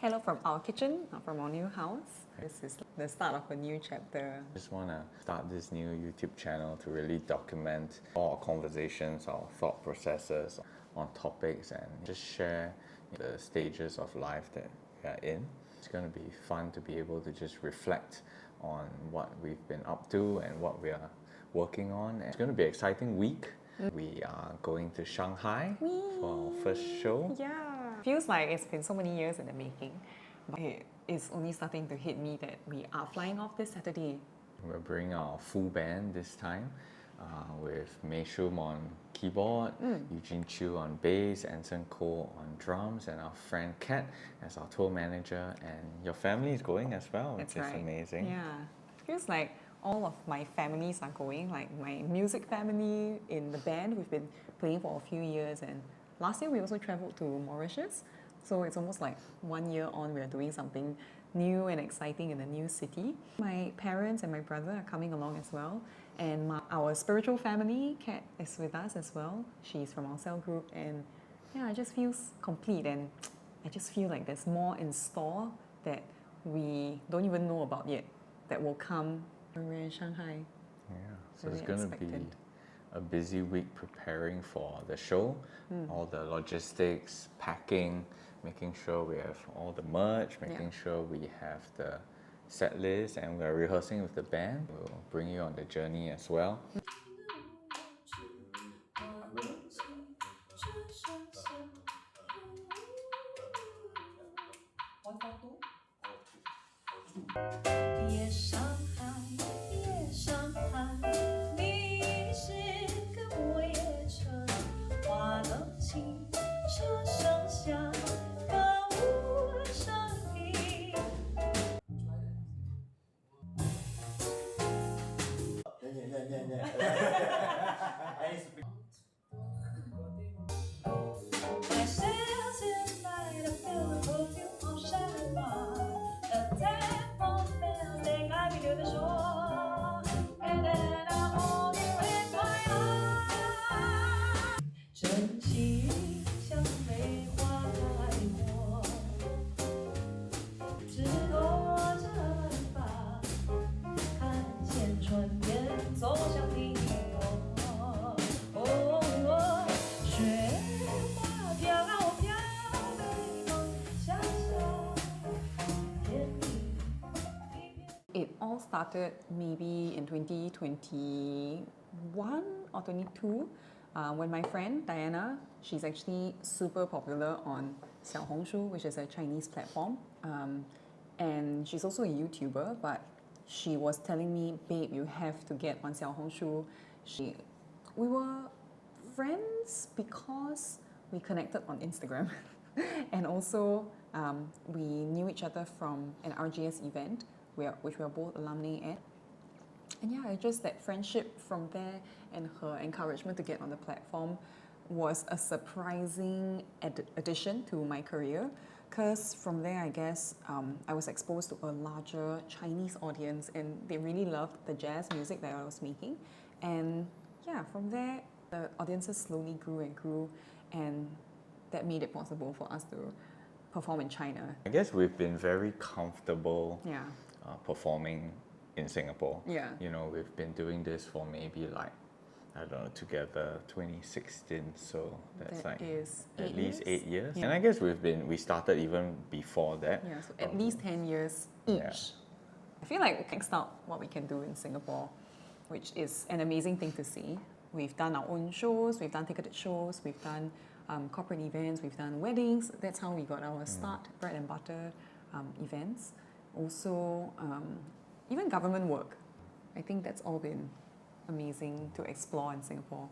Hello from our kitchen, from our new house. This is the start of a new chapter. I just want to start this new YouTube channel to really document all our conversations, our thought processes on topics, and just share the stages of life that we are in. It's going to be fun to be able to just reflect on what we've been up to and what we are working on. And it's going to be an exciting week. We are going to Shanghai for our first show. Yeah. Feels like it's been so many years in the making, but it is only starting to hit me that we are flying off this Saturday. We're bringing our full band this time with Mei Shum on keyboard, Eugene Chiu on bass, Anson Ko on drums, and our friend Kat as our tour manager. And your family is going as well, which is amazing. Yeah. Feels like all of my families are going, like my music family in the band. We've been playing for a few years, and last year we also traveled to Mauritius. So it's almost like 1 year on, we're doing something new and exciting in a new city. My parents and my brother are coming along as well. And our spiritual family, Kat, is with us as well. She's from our cell group. And yeah, it just feels complete. And I just feel like there's more in store that we don't even know about yet that will come when we're in Shanghai. Yeah, so it's going to be a busy week preparing for the show, all the logistics, packing, making sure we have all the merch, making sure we have the set list, and we're rehearsing with the band. We'll bring you on the journey as well. It all started maybe in 2021 or 22 when my friend Diana, she's actually super popular on Xiaohongshu, which is a Chinese platform. And she's also a YouTuber, but she was telling me, babe, you have to get on Xiaohongshu. We were friends because we connected on Instagram. And also we knew each other from an RGS event which we are both alumni at. And yeah, it's just that friendship from there and her encouragement to get on the platform was a surprising addition to my career, because from there, I guess, I was exposed to a larger Chinese audience and they really loved the jazz music that I was making. And yeah, from there, the audiences slowly grew and grew, and that made it possible for us to perform in China. I guess we've been very comfortable performing in Singapore. Yeah. You know, we've been doing this for maybe like, I don't know, together 2016, so that's that like is at least 8 years. Yeah. And I guess we started even before that. Yeah, so at least 10 years each. Yeah. I feel like we can start what we can do in Singapore, which is an amazing thing to see. We've done our own shows, we've done ticketed shows, we've done corporate events, we've done weddings. That's how we got our start, bread and butter events. Also, even government work. I think that's all been amazing to explore in Singapore.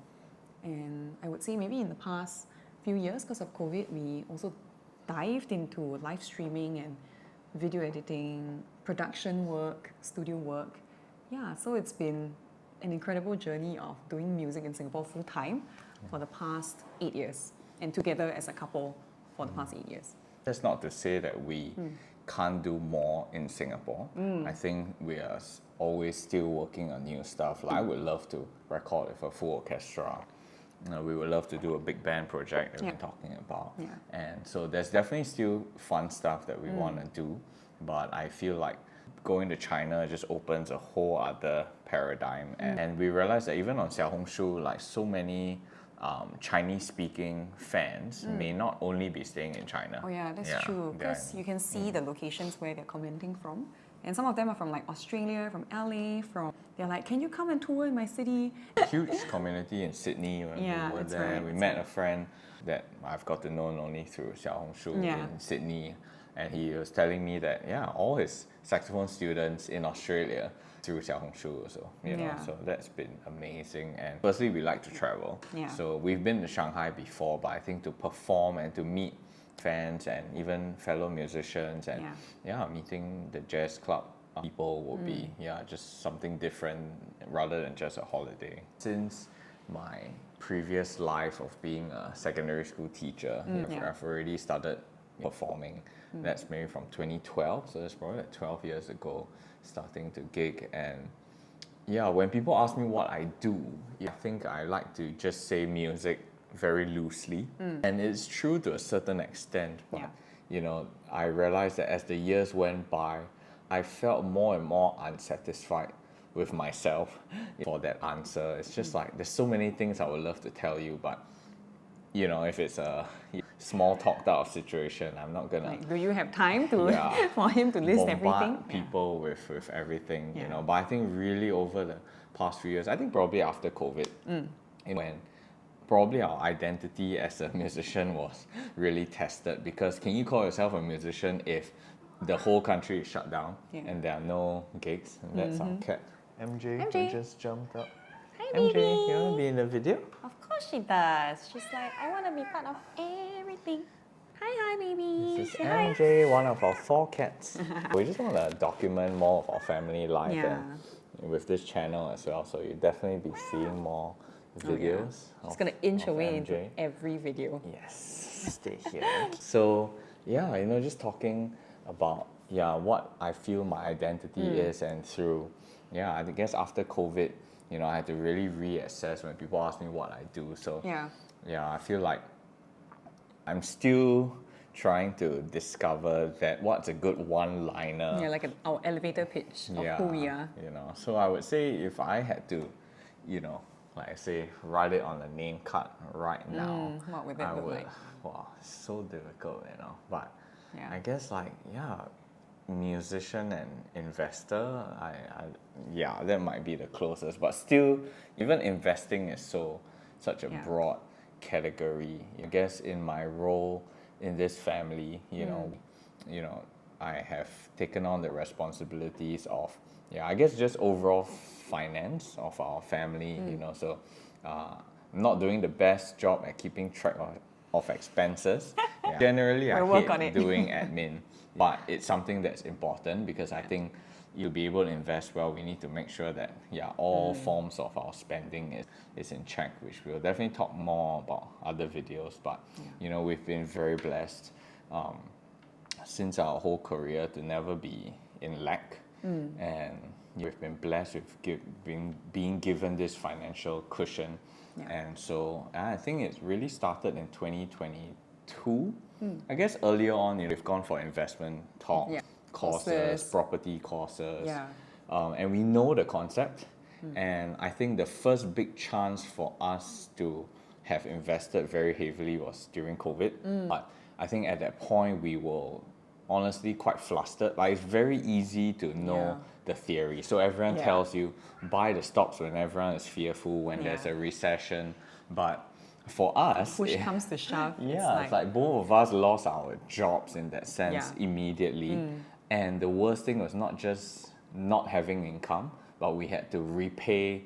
And I would say maybe in the past few years, because of COVID, we also dived into live streaming and video editing, production work, studio work. Yeah, so it's been an incredible journey of doing music in Singapore full time for the past 8 years, and together as a couple for the past 8 years. That's not to say that we can't do more in Singapore. I think we are always still working on new stuff. Like, I would love to record with a full orchestra we would love to do a big band project that Yeah. we're talking about. Yeah. And so there's definitely still fun stuff that we want to do, but I feel like going to China just opens a whole other paradigm. And we realized that even on Xiaohongshu, like so many Chinese-speaking fans may not only be staying in China. Oh yeah, that's true. they're Because you can see the locations where they're commenting from. And some of them are from like Australia, from LA, they're like, can you come and tour in my city? huge community in Sydney when Yeah, we were that's there. right, We that's met right. a friend that I've got to know only through Xiaohongshu Yeah. in Sydney, and he was telling me that all his saxophone students in Australia through Xiaohongshu also, you know, Yeah. so that's been amazing. And firstly, we like to travel, Yeah. so we've been to Shanghai before, but I think to perform and to meet fans and even fellow musicians and meeting the jazz club people will be just something different rather than just a holiday. Since my previous life of being a secondary school teacher, I've already started performing. That's maybe from 2012, so that's probably like 12 years ago, starting to gig. And when people ask me what I do, I think I like to just say music very loosely, and it's true to a certain extent, but I realized that as the years went by, I felt more and more unsatisfied with myself for that answer. It's just like there's so many things I would love to tell you, but if it's a small talk out of situation, I'm not gonna Like, do you have time to for him to list everything? bombard people with everything, But I think really over the past few years, I think probably after COVID, when probably our identity as a musician was really tested, because can you call yourself a musician if the whole country is shut down and there are no gigs? And that's our cat, MJ, who just jumped up. Hi, MJ, baby. you want to be in the video? Of course she does. She's like, I want to be part of everything. Hi, baby. This is Say hi. MJ, one of our 4 cats. We just want to document more of our family life and with this channel as well, so you'll definitely be seeing more videos. It's going to inch of away MJ. into every video. Yes, stay here. So, just talking about what I feel my identity is, and through I guess after COVID, I had to really reassess when people ask me what I do. So I feel like I'm still trying to discover that what's a good one-liner. Yeah, like our elevator pitch of who we are. So I would say if I had to, like I say, write it on a name card right now, What would that look like? Wow, it's so difficult, But Yeah. I guess musician and investor, that might be the closest. But still, even investing is such a broad category. I guess in my role in this family, I have taken on the responsibilities of I guess just overall finance of our family. So I'm not doing the best job at keeping track of expenses. Generally, I We'll work on hate it. doing admin, but it's something that's important because I think you'll be able to invest well. We need to make sure that all forms of our spending is in check, which we'll definitely talk more about other videos. But we've been very blessed since our whole career to never be in lack, and we've been blessed with being given this financial cushion. And so I think it really started in 2022. I guess earlier on, we've gone for investment talks, courses, property courses, and we know the concept. And I think the first big chance for us to have invested very heavily was during COVID. But I think at that point we were honestly quite flustered. Like, it's very easy to know the theory. So everyone tells you buy the stocks when everyone is fearful, when there's a recession. But for us, Push comes to shove. it's like both of us lost our jobs in that sense immediately. And the worst thing was not just not having income, but we had to repay.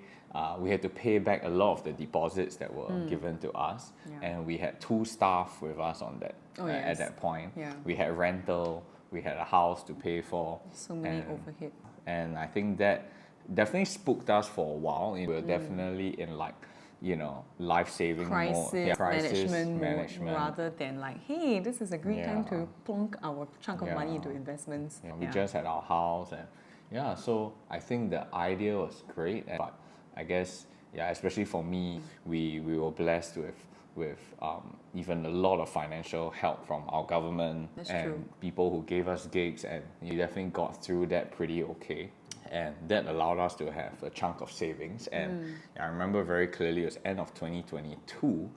We had to pay back a lot of the deposits that were given to us, and we had 2 staff with us on that at that point. We had rental, we had a house to pay for. So many overhead. And I think that definitely spooked us for a while. We were definitely in life-saving mode, crisis management mode, rather than like, hey, this is a great time to plunk our chunk of money into investments. We just had our house, and so I think the idea was great, but I guess yeah, especially for me, we were blessed with even a lot of financial help from our government. That's and true. people who gave us gigs, and we definitely got through that pretty okay. And that allowed us to have a chunk of savings. And I remember very clearly it was end of 2022,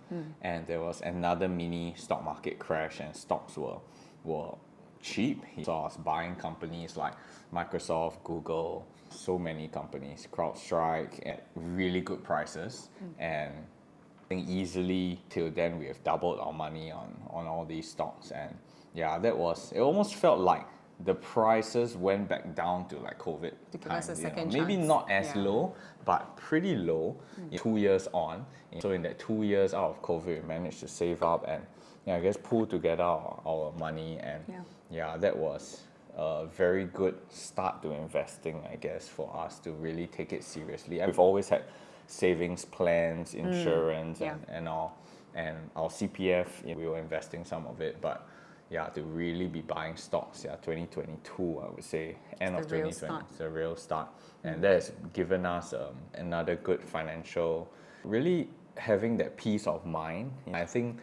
and there was another mini stock market crash, and stocks were cheap. He saw us buying companies like Microsoft, Google, so many companies, CrowdStrike, at really good prices. And I think easily till then we have doubled our money on all these stocks. And yeah, it almost felt like the prices went back down to like COVID To give us a times, second maybe chance. not as Yeah. low, but pretty low. 2 years on. So in that 2 years out of COVID, we managed to save up and I guess pull together our money. And that was a very good start to investing, I guess, for us to really take it seriously. And we've always had savings plans, insurance, and all. And our CPF, we were investing some of it, but to really be buying stocks, 2022, I would say, end of the real 2020, start. it's a real start. And that has given us another good financial, really having that peace of mind. I think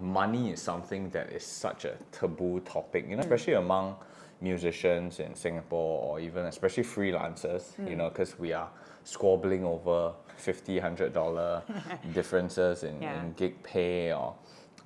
money is something that is such a taboo topic, especially among musicians in Singapore, or even especially freelancers, because we are squabbling over $50, $100 differences in gig pay,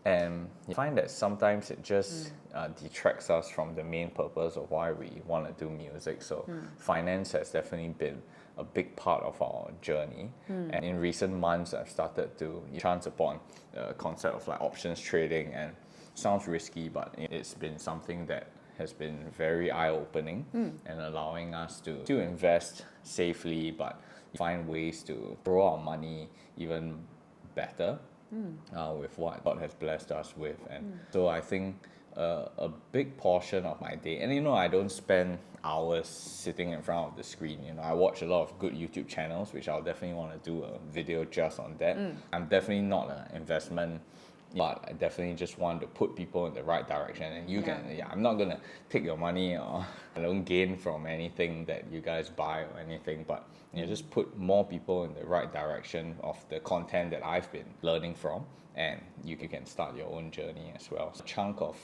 and you find that sometimes it just detracts us from the main purpose of why we want to do music. So finance has definitely been a big part of our journey. And in recent months, I've started to chance upon the concept of like options trading, and sounds risky, but it's been something that has been very eye-opening and allowing us to invest safely, but find ways to grow our money even better with what God has blessed us with. And so I think a big portion of my day, and I don't spend hours sitting in front of the screen. I watch a lot of good YouTube channels, which I'll definitely want to do a video just on that. I'm definitely not an investment, but I definitely just want to put people in the right direction. And I'm not going to take your money, or I don't gain from anything that you guys buy or anything, but just put more people in the right direction of the content that I've been learning from, and you can start your own journey as well. So a chunk of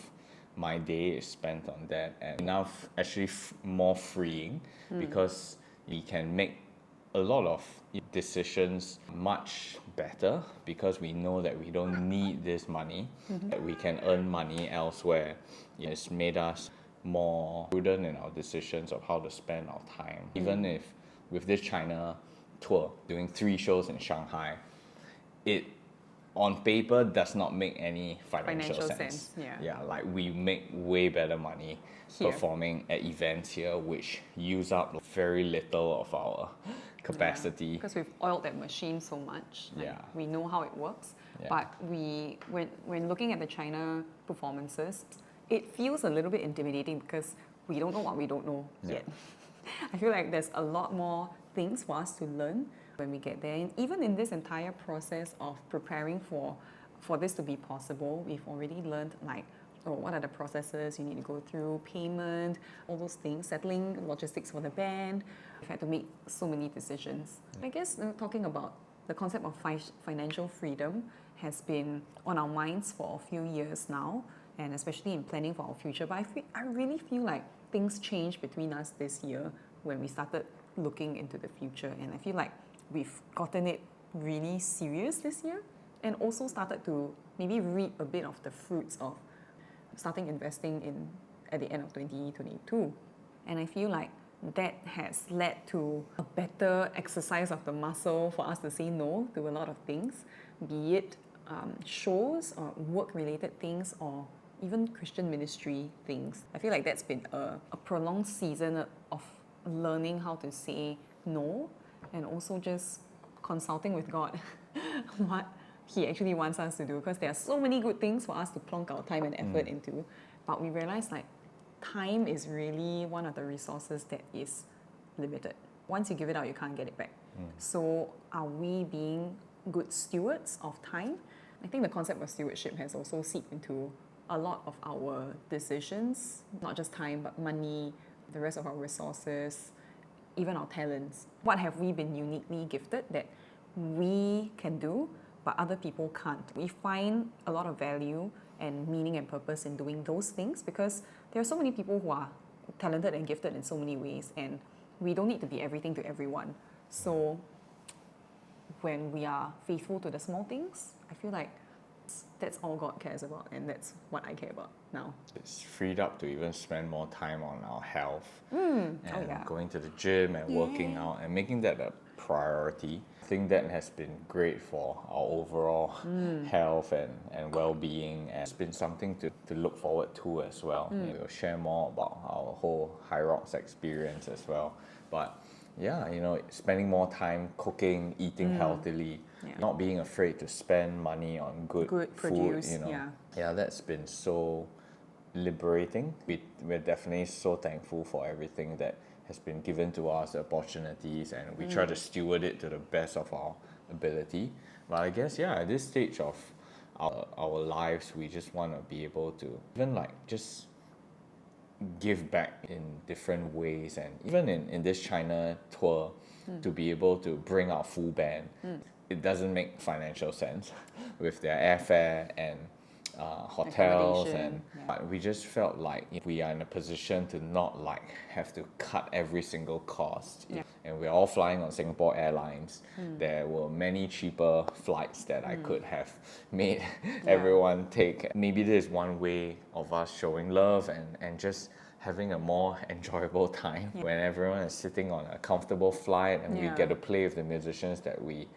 my day is spent on that, and enough actually more freeing, because we can make a lot of decisions much better, because we know that we don't need this money, that we can earn money elsewhere. It's made us more prudent in our decisions of how to spend our time. Even if with this China tour, doing 3 shows in Shanghai, it on paper does not make any financial sense. Like we make way better money performing at events here, which use up very little of our capacity. Because we've oiled that machine so much. We know how it works. But when looking at the China performances, it feels a little bit intimidating because we don't know what we don't know yet. I feel like there's a lot more things for us to learn when we get there. And even in this entire process of preparing for this to be possible, we've already learned what are the processes you need to go through, payment, all those things, settling logistics for the band. We've had to make so many decisions. I guess talking about the concept of financial freedom has been on our minds for a few years now, and especially in planning for our future. But I really feel like things changed between us this year when we started looking into the future. And I feel like we've gotten it really serious this year, and also started to maybe reap a bit of the fruits of starting investing at the end of 2022. And I feel like that has led to a better exercise of the muscle for us to say no to a lot of things, be it shows or work-related things, or even Christian ministry things. I feel like that's been a prolonged season of learning how to say no, and also just consulting with God what He actually wants us to do, because there are so many good things for us to plonk our time and effort into, but we realize time is really one of the resources that is limited. Once you give it out, you can't get it back. So are we being good stewards of time? I think the concept of stewardship has also seeped into a lot of our decisions, not just time, but money, the rest of our resources, even our talents. What have we been uniquely gifted that we can do, but other people can't. We find a lot of value and meaning and purpose in doing those things because there are so many people who are talented and gifted in so many ways, and we don't need to be everything to everyone. So when we are faithful to the small things, I feel like that's all God cares about, and that's what I care about now. It's freed up to even spend more time on our health Oh and yeah. going to the gym and working out and making that a priority. I think that has been great for our overall health and well-being, and it's been something to look forward to as well. We'll share more about our whole High Rocks experience as well. But yeah, spending more time cooking, eating healthily, Yeah. not being afraid to spend money on good food, produce, Yeah, that's been so liberating. We're definitely so thankful for everything that has been given to us, the opportunities, and we try to steward it to the best of our ability. But I guess, at this stage of our lives, we just want to be able to even just give back in different ways, and even in this China tour, to be able to bring our full band. It doesn't make financial sense with their airfare and hotels, and but we just felt like if we are in a position to not have to cut every single cost. And we're all flying on Singapore Airlines. There were many cheaper flights that I could have made everyone take. Maybe this is one way of us showing love and just having a more enjoyable time when everyone is sitting on a comfortable flight, and we get to play with the musicians that we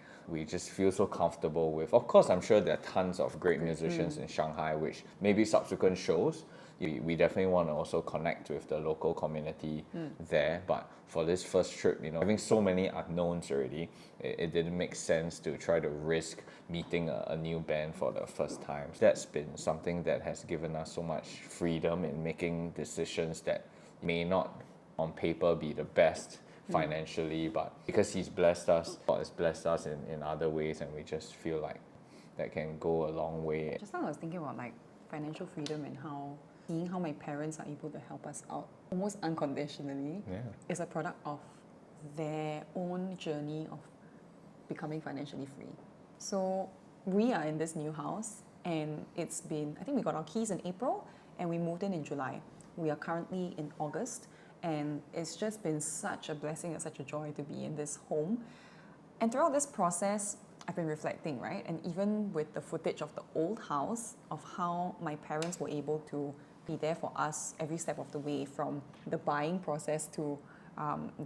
just feel so comfortable with. Of course, I'm sure there are tons of great musicians in Shanghai, which maybe subsequent shows, we definitely want to also connect with the local community there. But for this first trip, having so many unknowns already, it didn't make sense to try to risk meeting a new band for the first time. That's been something that has given us so much freedom in making decisions that may not on paper be the best financially, but because He's blessed us, God has blessed us in other ways, and we just feel like that can go a long way. Just now I was thinking about financial freedom and seeing how my parents are able to help us out almost unconditionally is a product of their own journey of becoming financially free. So we are in this new house, and I think we got our keys in April and we moved in July. We are currently in August, and it's just been such a blessing and such a joy to be in this home. And throughout this process, I've been reflecting, right? And even with the footage of the old house, of how my parents were able to be there for us every step of the way, from the buying process to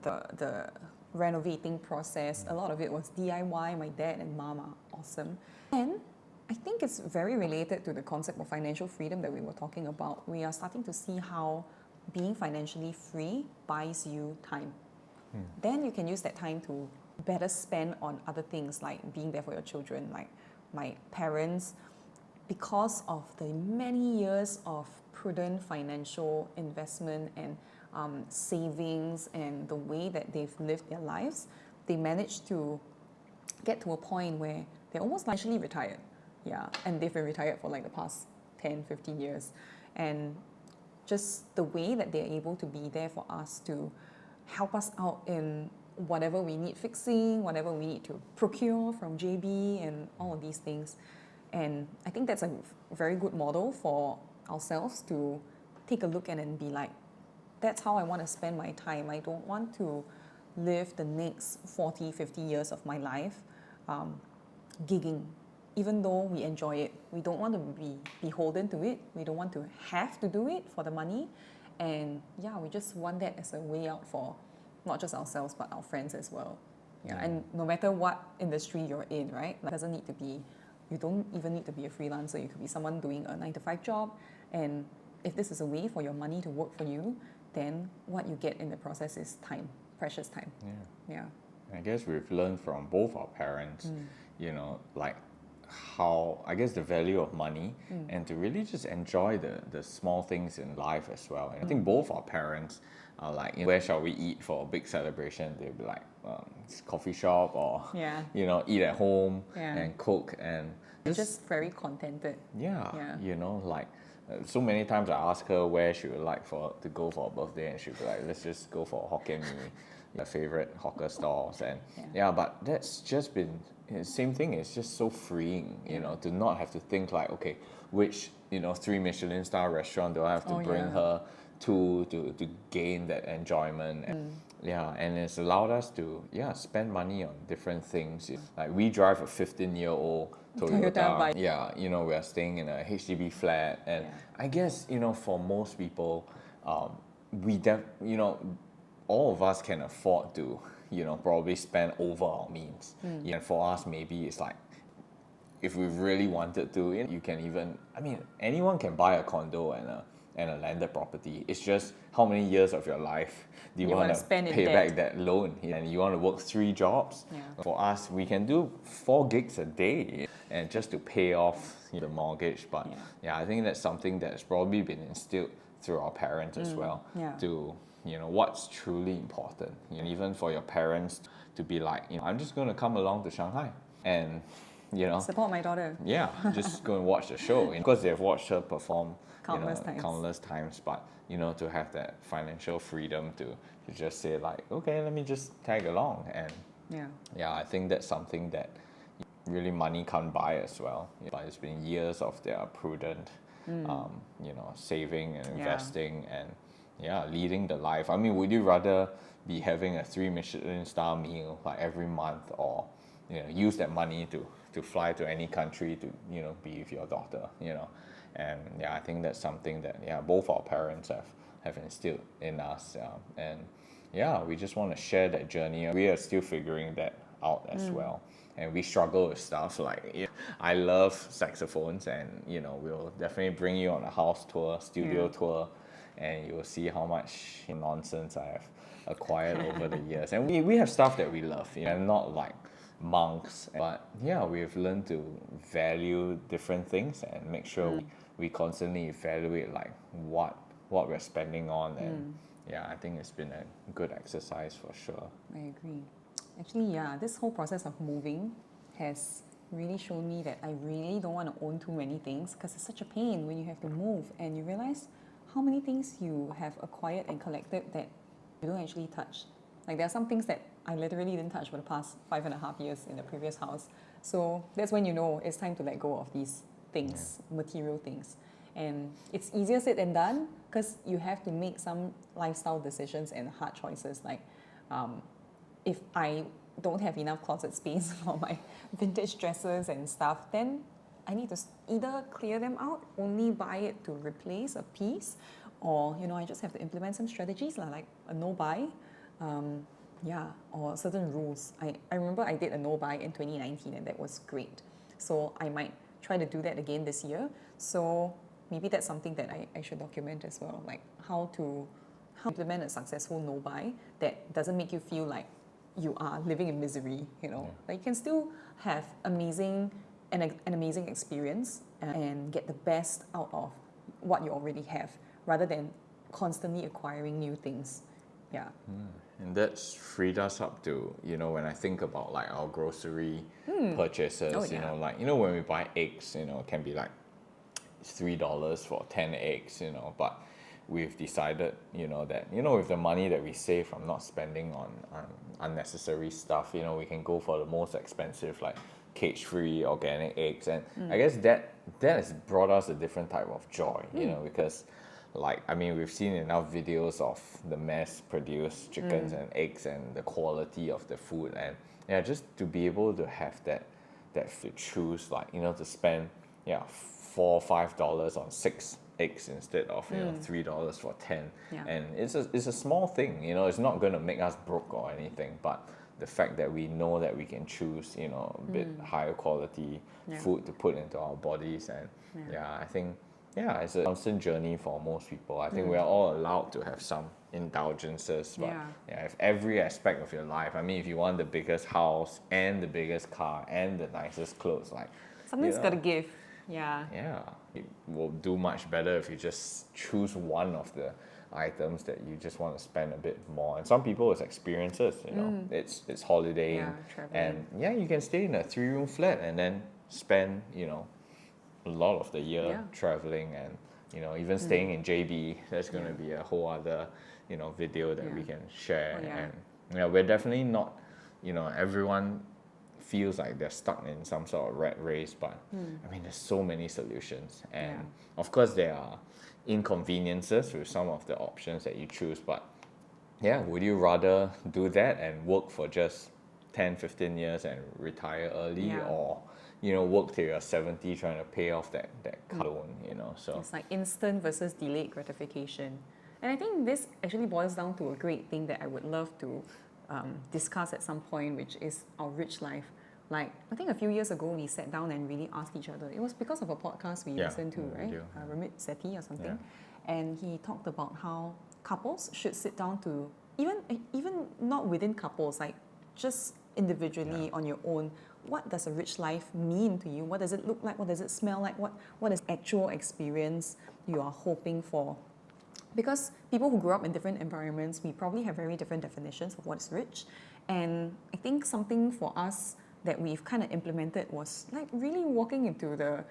the renovating process. A lot of it was DIY. My dad and mom are awesome. And I think it's very related to the concept of financial freedom that we were talking about. We are starting to see how being financially free buys you time. Then you can use that time to better spend on other things, like being there for your children. Like my parents, because of the many years of prudent financial investment and savings and the way that they've lived their lives, they managed to get to a point where they're almost actually retired. And they've been retired for the past 10, 15 years. And just the way that they're able to be there for us to help us out in whatever we need fixing, whatever we need to procure from JB and all of these things. And I think that's a very good model for ourselves to take a look at and be like, that's how I want to spend my time. I don't want to live the next 40, 50 years of my life gigging. Even though we enjoy it, we don't want to be beholden to it. We don't want to have to do it for the money. And we just want that as a way out for not just ourselves, but our friends as well. And no matter what industry you're in, right? It doesn't need to be, you don't even need to be a freelancer. You could be someone doing a 9-to-5 job. And if this is a way for your money to work for you, then what you get in the process is time, precious time. I guess we've learned from both our parents, how, I guess, the value of money and to really just enjoy the small things in life as well. And I think both our parents are like, where shall we eat for a big celebration? They'll be like, coffee shop or, eat at home and cook. And just very contented. So many times I ask her where she would like to go for a birthday, and she'd be like, let's just go for Hokkien Mee, your favorite hawker stalls. And but that's just been same thing, it's just so freeing, you know, to not have to think like, okay, which, you know, 3 Michelin star restaurant do I have to bring her to gain that enjoyment. And, and it's allowed us to spend money on different things. Like we drive a 15-year-old Toyota bike. you know, we are staying in a HDB flat, and I guess, you know, for most people, you know, all of us can afford to, you know, probably spend over our means. And for us, maybe it's like, if we really wanted to, you can even, I mean, anyone can buy a condo and a landed property. It's just how many years of your life do you want to pay back that loan, and you want to work 3 jobs. For us, we can do 4 gigs a day and just to pay off the mortgage. But I think that's something that's probably been instilled through our parents as well, to, you know, what's truly important. And even for your parents to be like, you know, I'm just going to come along to Shanghai and, you know, support my daughter. Just go and watch the show. Because they've watched her perform countless times. But, you know, to have that financial freedom to just say like, okay, let me just tag along. And I think that's something that really money can't buy as well. But it's been years of their prudent, you know, saving and investing and leading the life. I mean, would you rather be having a 3 Michelin star meal like every month, or, you know, use that money to fly to any country to, you know, be with your daughter, you know? And I think that's something that both our parents have instilled in us, and we just want to share that journey. We are still figuring that out as well, and we struggle with stuff like, I love saxophones, and, you know, we'll definitely bring you on a house tour, studio tour, and you'll see how much nonsense I have acquired over the years. And we have stuff that we love, you know, not like monks, but we've learned to value different things and make sure we constantly evaluate like what we're spending on. And I think it's been a good exercise for sure. I agree. Actually, this whole process of moving has really shown me that I really don't want to own too many things, because it's such a pain when you have to move and you realize how many things you have acquired and collected that you don't actually touch. Like, there are some things that I literally didn't touch for the past 5.5 years in the previous house. So that's when you know it's time to let go of these things, material things. And it's easier said than done, because you have to make some lifestyle decisions and hard choices. Like, if I don't have enough closet space for my vintage dresses and stuff, then I need to either clear them out, only buy it to replace a piece, or, you know, I just have to implement some strategies like a no-buy, or certain rules. I remember I did a no-buy in 2019, and that was great. So I might try to do that again this year. So maybe that's something that I should document as well, like how to implement a successful no-buy that doesn't make you feel like you are living in misery, you know. Like, you can still have an amazing experience and get the best out of what you already have, rather than constantly acquiring new things. And that's freed us up to, you know, when I think about like our grocery purchases, you know, like, you know, when we buy eggs, you know, it can be like $3 for 10 eggs, you know, but we've decided, you know, that, you know, with the money that we save from not spending on unnecessary stuff, you know, we can go for the most expensive, like cage-free organic eggs. And I guess that has brought us a different type of joy, you know, because, like, I mean, we've seen enough videos of the mass-produced chickens and eggs and the quality of the food, and just to be able to have that to choose, like, you know, to spend $4 or $5 on 6 eggs instead of, you know, $3 for 10. And it's a small thing, you know, it's not going to make us broke or anything, but the fact that we know that we can choose, you know, a bit higher quality food to put into our bodies. And I think it's a constant journey for most people. I think we are all allowed to have some indulgences, but if every aspect of your life, I mean, if you want the biggest house and the biggest car and the nicest clothes, like, something's got to give. It will do much better if you just choose one of the items that you just want to spend a bit more. And some people, it's experiences, you know, it's holidaying, and you can stay in a 3-room flat and then spend, you know, a lot of the year traveling, and, you know, even staying in JB. That's going to be a whole other, you know, video that we can share. And we're definitely not, you know, everyone feels like they're stuck in some sort of rat race, but I mean, there's so many solutions, and of course there are inconveniences with some of the options that you choose, but yeah, would you rather do that and work for just 10, 15 years and retire early, or work till you're 70 trying to pay off that car loan, so It's like instant versus delayed gratification. And I think this actually boils down to a great thing that I would love to discuss at some point, which is our rich life. Like, I think a few years ago, we sat down and really asked each other. It was because of a podcast we listened to, right? Ramit Sethi or something. And he talked about how couples should sit down to, even not within couples, like just individually on your own, what does a rich life mean to you? What does it look like? What does it smell like? What is actual experience you are hoping for? Because people who grew up in different environments, we probably have very different definitions of what is rich. And I think something for us that we've kind of implemented was like really walking into the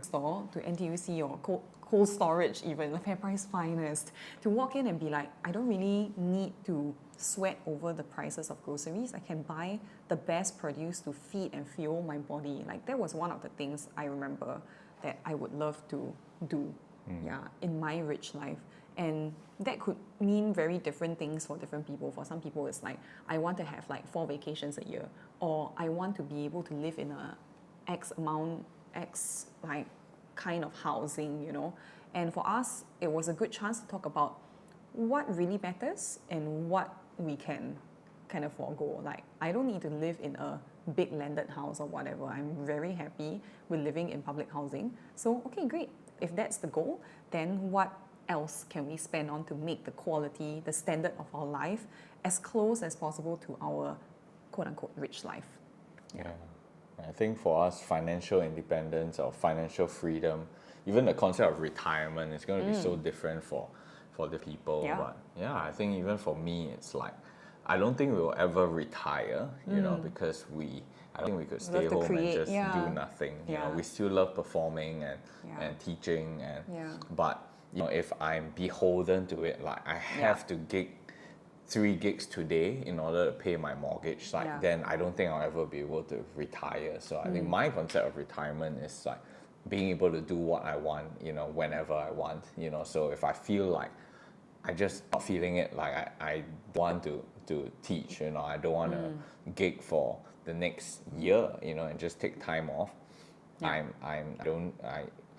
store, to NTUC or cold storage even, the FairPrice Finest, to walk in and be like, I don't really need to sweat over the prices of groceries. I can buy the best produce to feed and fuel my body. Like, that was one of the things I remember that I would love to do in my rich life. And that could mean very different things for different people. For some people, it's like, I want to have like 4 vacations a year, or I want to be able to live in a X like kind of housing, And for us, it was a good chance to talk about what really matters and what we can kind of forego. Like, I don't need to live in a big landed house or whatever. I'm very happy with living in public housing. So, okay, great. If that's the goal, then what else can we spend on to make the quality, the standard of our life as close as possible to our quote-unquote rich life? I think for us, financial independence or financial freedom, even the concept of retirement is going to be so different for the people. But I think even for me, it's like, I don't think we'll ever retire, because I don't think we could stay home and just do nothing. We still love performing and teaching, but if I'm beholden to it, like I have to gig 3 gigs today in order to pay my mortgage, then I don't think I'll ever be able to retire. So I think my concept of retirement is like being able to do what I want, whenever I want, So if I feel like I just not feeling it, like I want to teach, I don't want to gig for the next year, and just take time off. I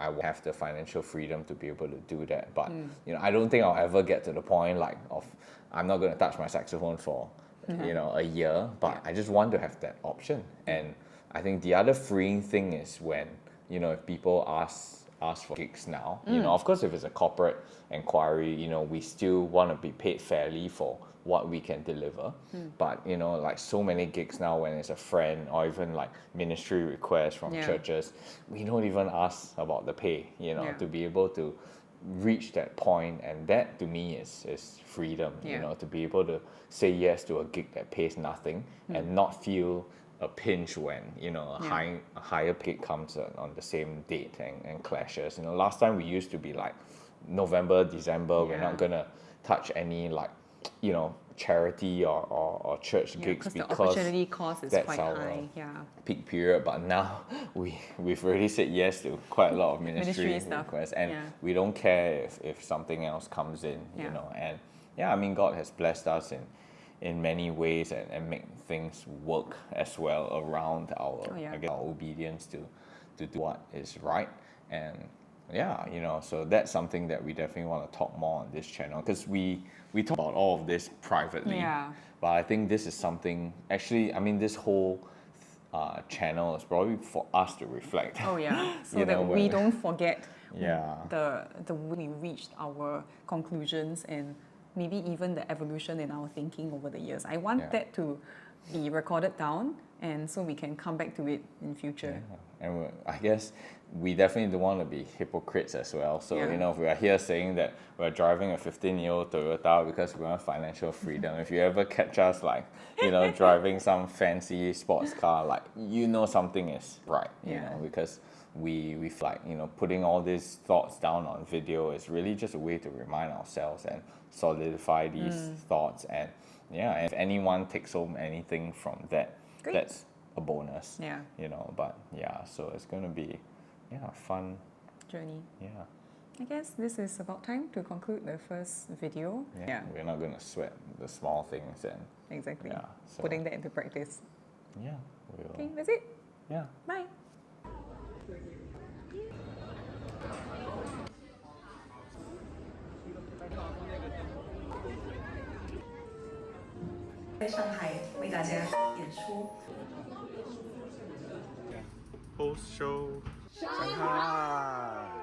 will have the financial freedom to be able to do that. But I don't think I'll ever get to the point like of I'm not going to touch my saxophone for a year. But I just want to have that option. And I think the other freeing thing is when if people ask for gigs now, of course if it's a corporate inquiry, we still want to be paid fairly for what we can deliver. But like so many gigs now, when it's a friend or even like ministry requests from churches, we don't even ask about the pay, to be able to reach that point. And that to me is freedom, to be able to say yes to a gig that pays nothing and not feel a pinch when a higher pay comes on the same date and clashes. Last time we used to be like November, December, we're not gonna touch any like charity or church gigs because the opportunity cost is that's quite our high. peak period. But now we've already said yes to quite a lot of ministry stuff. requests, and we don't care if something else comes in, and I mean, God has blessed us in many ways and make things work as well around our our obedience to do what is right. And so that's something that we definitely want to talk more on this channel, because we talk about all of this privately, but I think this is something, actually, I mean, this whole channel is probably for us to reflect. So that we don't forget the way we reached our conclusions and maybe even the evolution in our thinking over the years. I want that to be recorded down, and so we can come back to it in future. And I guess we definitely don't want to be hypocrites as well. So, if we are here saying that we're driving a 15-year-old Toyota because we want financial freedom, if you ever catch us like, driving some fancy sports car, like, something is right, because we feel like, putting all these thoughts down on video is really just a way to remind ourselves and solidify these thoughts. And and if anyone takes home anything from that, Great. that's a bonus. Yeah. You know, but yeah, so it's going to be a fun Journey. Yeah. I guess this is about time to conclude the first video. Yeah. We're not going to sweat the small things and Exactly. yeah. So Putting that into practice. yeah, we'll Okay, that's it. yeah. Bye. 在上海为大家演出。 Post show Shanghai.